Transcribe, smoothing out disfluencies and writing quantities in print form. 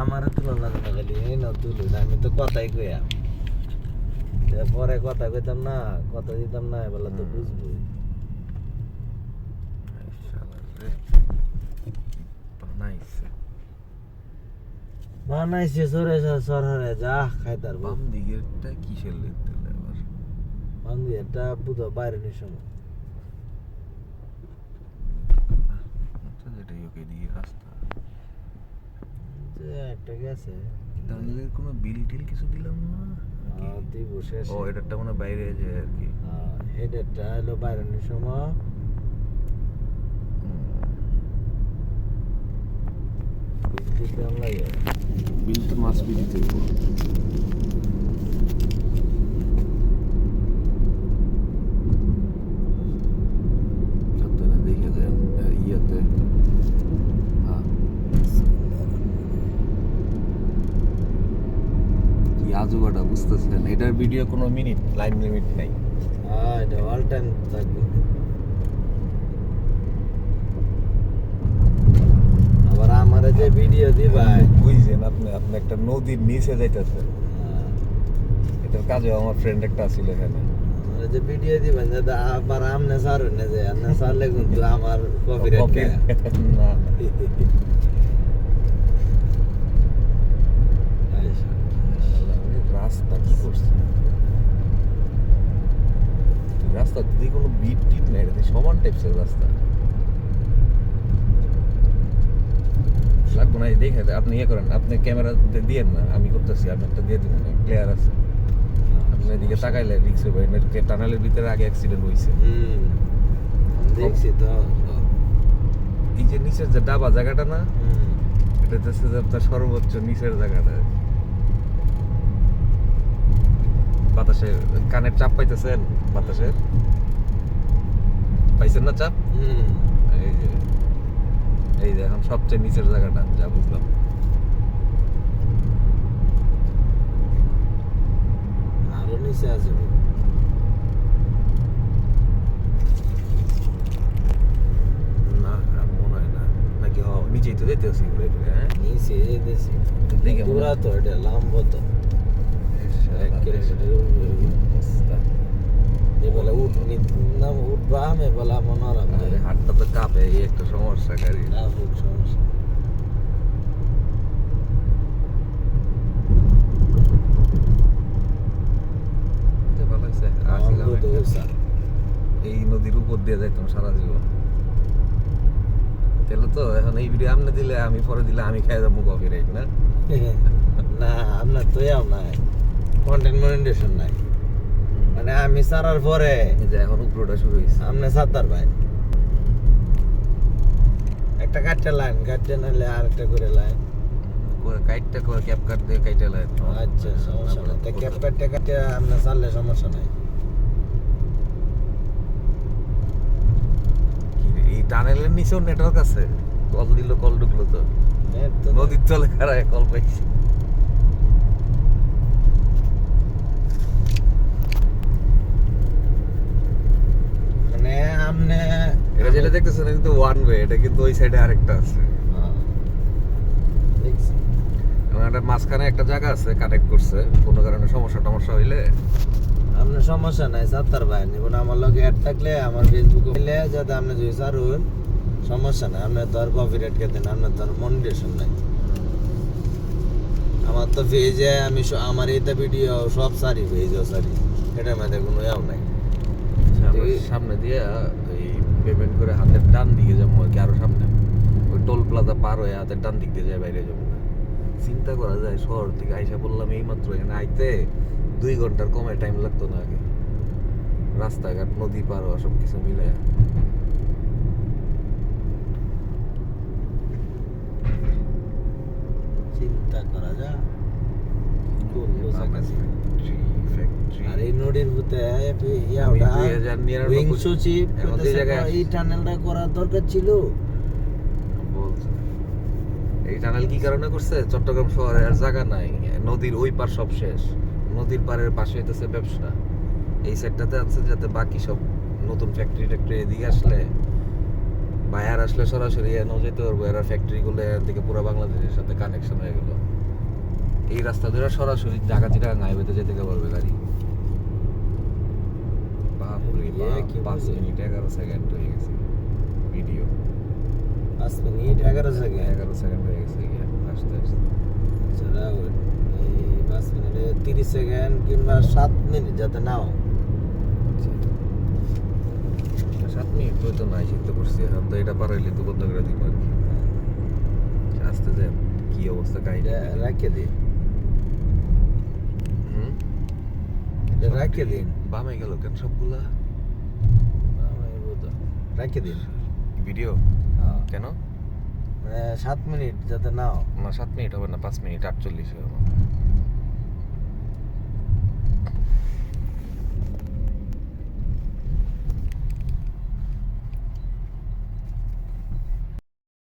আমারও তুলো না খালি এই না তুলো আমি তো কথাই কইয়া পরে কথা কইতাম না কথা দিতাম না বলে তো বুঝবো বানাইছে সরে সরহরে যা খাইতার বাম দিকেরটা কিসের লেট দিলে আবার বাম দিয়ে এটা বুধ বাইরে নিয়ে সময় যেটাই ওকে দিয়ে রাস্তা যে একটা গেছে টানেলের কোনো বিল টিল কিছু দিলাম না তুই বসে ও এটা মনে বাইরে যায় আর কি হেডেরটা হলো বাইরে নিয়ে সময় বিল তো মাছ দিতে দেখে দেন ইয়েতে কি আজুবাটা বুঝতেছেন এটার ভিডিও কোনো মিনিট লাইন লিমিট নাই এটা অল টাইম থাকবে আবার আমারে যে ভিডিও দিবাই বুঝছেন আপনি একটা নদীর নিচে যাইতেছেন এটার কাজে আমার ফ্রেন্ড একটা ছিল এখানে আমারে যে ভিডিও দিবেন যে আবার আমনে সারুন না যে আমনে সারলে কিন্তু আমার কপিরাইট না রাস্তা কি করছে রাস্তা দিয়ে কোনো বিট টিপ নেই এটা সমান টাইপসের রাস্তা লাগবো না দেখে আপনি ইয়ে করেন আপনি ক্যামেরা দিয়েন না আমি করতেছি আপনি একটা দিয়ে দিবেন ক্লিয়ার আছে আপনি এদিকে তাকাইলে রিক্স হবে টানেলের ভিতরে আগে অ্যাক্সিডেন্ট হয়েছে দেখছি তো এই যে নিচের যে ডাবা জায়গাটা না এটা হচ্ছে যে আপনার সর্বোচ্চ নিচের জায়গাটা বাতাসে কানের চাপ পাইতেছেন বাতাসের পাইছেন না চাপ এই যে এখন সবচেয়ে নিচের জায়গাটা যা বুঝলাম আরো নিচে আছে না আর মনে হয় না নাকি নিচেই তো যেতে আসি ঘুরে ঘুরে হ্যাঁ নিচে যেতেছি দেখে পুরা তো এটা লম্বা তো 1 কিলোমিটার বলে উঠনি নাম উঠবা আমি বলা মনে হয় হাতটা তো কাঁপে এই একটা সমস্যা গাড়ি সমস্যা এই নদীর উপর দিয়ে যাইতাম সারা জীবন তাহলে তো এখন এই ভিডিও আপনি দিলে আমি পরে দিলে আমি খাই যাবো কপিরাইট না না আপনার তো এও নাই কন্টেন্ট মনিটাইজেশন নাই মানে আমি সারার পরে যে এখন উপরটা শুরু হয়েছে আপনি সাতার ভাই একটা কাটতে লাইন কাটতে নাহলে আর একটা করে লাইন কাইটটা করে ক্যাপ কাট দিয়ে কাইটে লাইন আচ্ছা সমস্যা নাই তা ক্যাপ কাটতে কাটতে আপনি চাললে সমস্যা নাই এই টানেলের নিচেও নেটওয়ার্ক আছে কল দিল কল ঢুকলো তো নদীর তলে খারায় কল পাইছি মানে আপনি এটা যেটা দেখতেছেন কিন্তু ওয়ান ওয়ে এটা কিন্তু ওই সাইডে আরেকটা আছে দেখছি একটা মাঝখানে একটা জায়গা আছে কানেক্ট করছে কোনো কারণে সমস্যা হইলে আপনার সমস্যা নাই সাত্তার ভাই নিব আমার লগে অ্যাড থাকলে আমার ফেসবুকে মিলে যাতে আপনি যদি সারুন সমস্যা নাই আপনার তো আর কপিরাইট খেতে না আপনার তো আর মনিটাইজেশন নাই আমার তো পেজে আমি আমার এইটা ভিডিও সব সারি পেজও সারি এটার মধ্যে কোনো ইয়াও নাই সামনে দিয়ে এই পেমেন্ট করে হাতের ডান দিকে যাবো আর কি আরো সামনে ওই টোল প্লাজা পার হয়ে হাতের ডান দিক দিয়ে যায় বাইরে যাবো চিন্তা করা যায় শহর থেকে আইসা বললাম এই মাত্র এখানে আইতে 2 ঘন্টার কমে টাইম লাগতো না আগে রাস্তাঘাট নদী পার হওয়া সব কিছু মিলে চিন্তা করা যায় আর এই নদীর ভিতরে এই টানেলটা করার দরকার ছিল এই টানেল কি কারণে করছে চট্টগ্রাম শহরে আর জায়গা নাই নদীর ওই পার সব শেষ নদীর পাড়ের পাশে হইতেছে ব্যবসা এই সাইডটাতে আছে যাতে বাকি সব নতুন ফ্যাক্টরি এদিকে আসলে বায়ার আসলে সরাসরি এনে যেতে পারবো, এরা ফ্যাক্টরি গুলো এর থেকে পুরো বাংলাদেশের সাথে কানেকশন হয়ে গেল। এই রাস্তা ধরে সরাসরি ঢাকা চিটাগাং হাইওয়েতে যেতে পারবে গাড়ি। বাপরে বাপ, কি 5 বলছে? মিনিট 11 সেকেন্ড হয়ে গেছে ভিডিও। 5 মিনিট 11 সেকেন্ড 11 সেকেন্ড হয়ে গেছে গিয়া আস্তে আস্তে। ছাড়া এই 5 মিনিটে 30 সেকেন্ড কিংবা 7 মিনিট যাতে নাও। 7 মিনিট তো নাই শিখতে পারছি, এখন তো এটা পার হইলে তো বন্ধ করে দিব আর কি। আস্তে যাই, কি অবস্থা কাহিনী। রাখে দিন, হুম, এটা রাখে দিন, বামে গেল কেন সবগুলা রাখে দিন। ভিডিও? হ্যাঁ। কেন? 7 মিনিট যাতে নাও। না 7 মিনিট হবে না, 5 মিনিট 48 হবে।